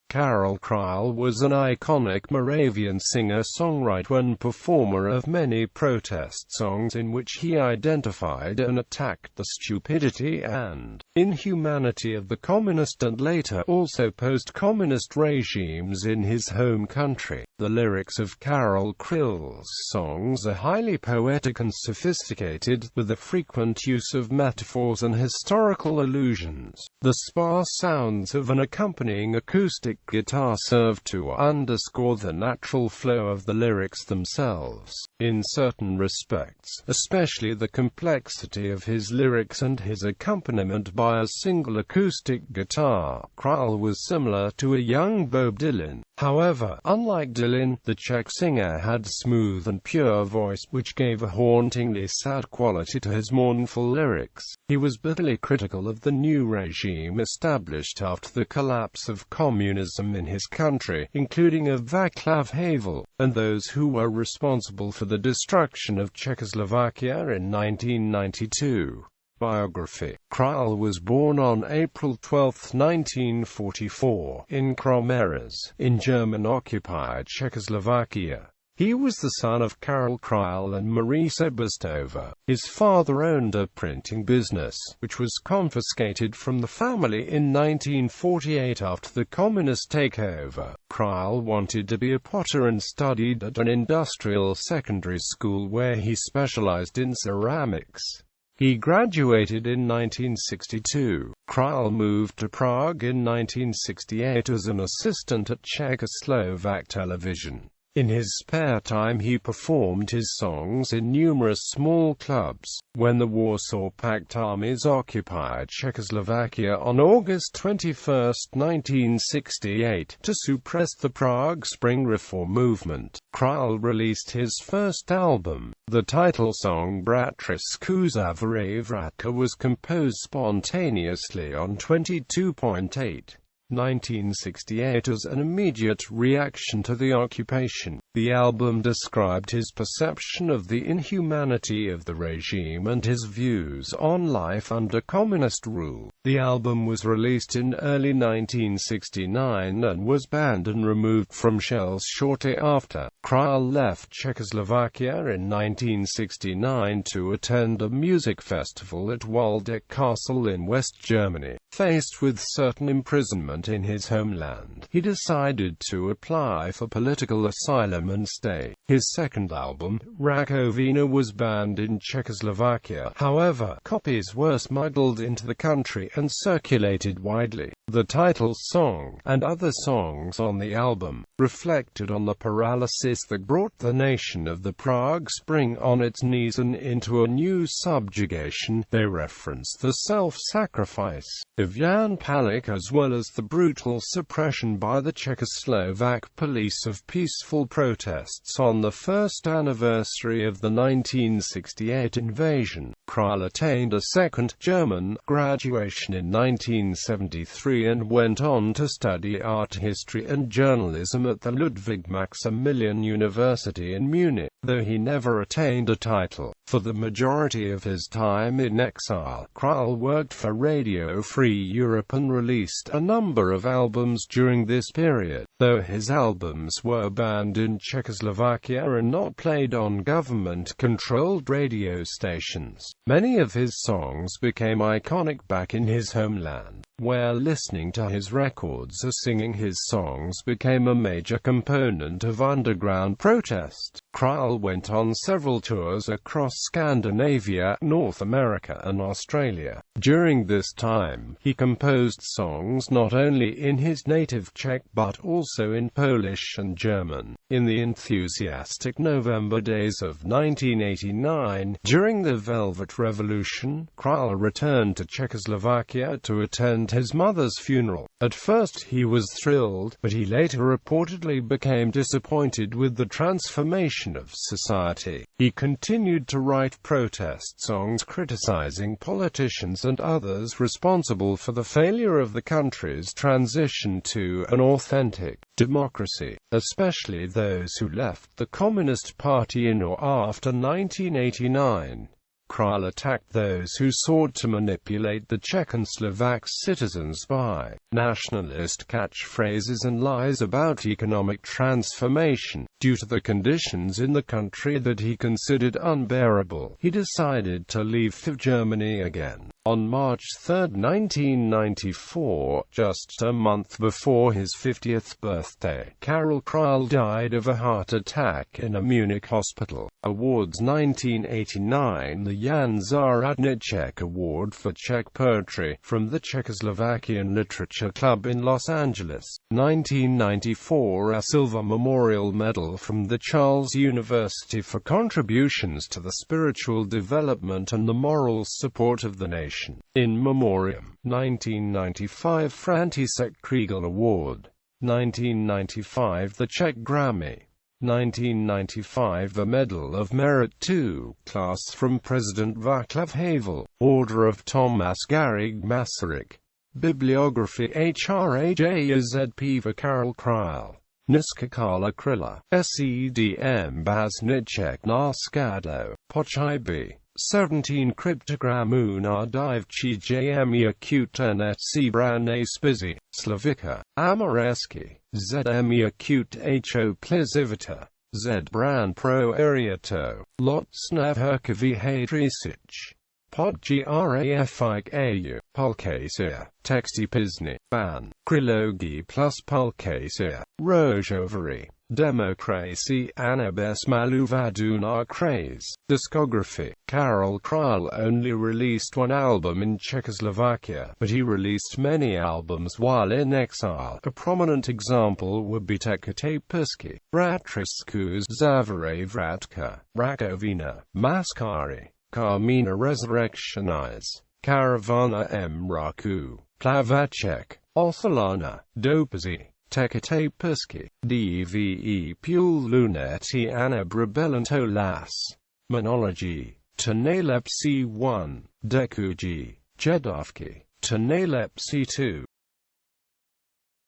Karel Kryl was an iconic Moravian singer-songwriter and performer of many protest songs in which he identified and attacked the stupidity and inhumanity of the communist and later also post-communist regimes in his home country. The lyrics of Karel Kryl's songs are highly poetic and sophisticated, with the frequent use of metaphors and historical allusions. The sparse sounds of an accompanying acoustic guitar serve to underscore the natural flow of the lyrics themselves. In certain respects, especially the complexity of his lyrics and his accompaniment by a single acoustic guitar, Kryl was similar to a young Bob Dylan. However, unlike Dylan, the Czech singer had a smooth and pure voice, which gave a hauntingly sad quality to his mournful lyrics. He was bitterly critical of the new regime established after the collapse of communism in his country, including of Václav Havel, and those who were responsible for the destruction of Czechoslovakia in 1992. Biography. Kryl was born on April 12, 1944, in Kroměříž, in German-occupied Czechoslovakia. He was the son of Karel Kryl and Marie Sebastova. His father owned a printing business, which was confiscated from the family in 1948 after the communist takeover. Kryl wanted to be a potter and studied at an industrial secondary school where he specialized in ceramics. He graduated in 1962. Kryl moved to Prague in 1968 as an assistant at Czechoslovak television. In his spare time he performed his songs in numerous small clubs. When the Warsaw Pact armies occupied Czechoslovakia on August 21, 1968, to suppress the Prague Spring Reform movement, Kryl released his first album. The title song Bratrskou Zavratka was composed spontaneously on 22.8. 1968 as an immediate reaction to the occupation. The album described his perception of the inhumanity of the regime and his views on life under communist rule. The album was released in early 1969 and was banned and removed from shelves shortly after. Kryl left Czechoslovakia in 1969 to attend a music festival at Waldeck Castle in West Germany. Faced with certain imprisonment in his homeland, he decided to apply for political asylum and stay. His second album, Rakovina, was banned in Czechoslovakia. However, copies were smuggled into the country and circulated widely. The title song, and other songs on the album, reflected on the paralysis that brought the nation of the Prague Spring on its knees and into a new subjugation. They reference the self-sacrifice of Jan Palach as well as the brutal suppression by the Czechoslovak police of peaceful protests on the first anniversary of the 1968 invasion. Kryl attained a second German graduation in 1973 and went on to study art history and journalism at the Ludwig Maximilian University in Munich, though he never attained a title. For the majority of his time in exile, Kryl worked for Radio Free Europe and released a number of albums during this period. Though his albums were banned in Czechoslovakia and not played on government-controlled radio stations, many of his songs became iconic back in his homeland, where listening to his records or singing his songs became a major component of underground protest. Kryl went on several tours across Scandinavia, North America and Australia. During this time, he composed songs not only in his native Czech but also in Polish and German. In the enthusiastic November days of 1989, during the Velvet Revolution, Kryl returned to Czechoslovakia to attend his mother's funeral. At first he was thrilled, but he later reportedly became disappointed with the transformation of society. He continued to write protest songs criticizing politicians and others responsible for the failure of the country's transition to an authentic democracy, especially those who left the Communist Party in or after 1989. Kryl attacked those who sought to manipulate the Czech and Slovak citizens by nationalist catchphrases and lies about economic transformation. Due to the conditions in the country that he considered unbearable, he decided to leave for Germany again. On March 3, 1994, just a month before his 50th birthday, Karel Kryl died of a heart attack in a Munich hospital. Awards 1989 The Jan Zahradníček Award for Czech Poetry, from the Czechoslovakian Literature Club in Los Angeles. 1994 A Silver Memorial Medal from the Charles University for contributions to the spiritual development and the moral support of the nation. In Memoriam. 1995 František Krígl Award. 1995 The Czech Grammy. 1995 The Medal of Merit II class from President Václav Havel. Order of Tomáš Garrigue Masaryk. Bibliography HRAJZP for Karel Kryl. Dneska Karla Kryla. SEDM Bazniček na skadlo. Pochybí. 17 Cryptogramů na dívčí jmény acute nec brané spizy. Slavika. Amoresky. Zemi acute ho plizivita. Z bran pro ariato. Lotsnev herkovy hadrisic. Pod grafik au. Pulkasia. Texty pisny. Ban. Krylogi plus pulkasia. Rojovari. Democracy Anabes Maluvaduna Craze. Discography. Karel Kryl only released one album in Czechoslovakia, but he released many albums while in exile. A prominent example would be Tekate Pisky, Bratriskus Zavare Vratka, Rakovina, Maskari, Carmina Resurrectionize, Caravana Mraku, Plavacek, Othalana, Dopazi. Tekate Pisky, Dve Pule Luneti Anabrabellanto Las, Monology, Tenalepsy 1, Dekuji, Jedovki, Tenalepsy 2.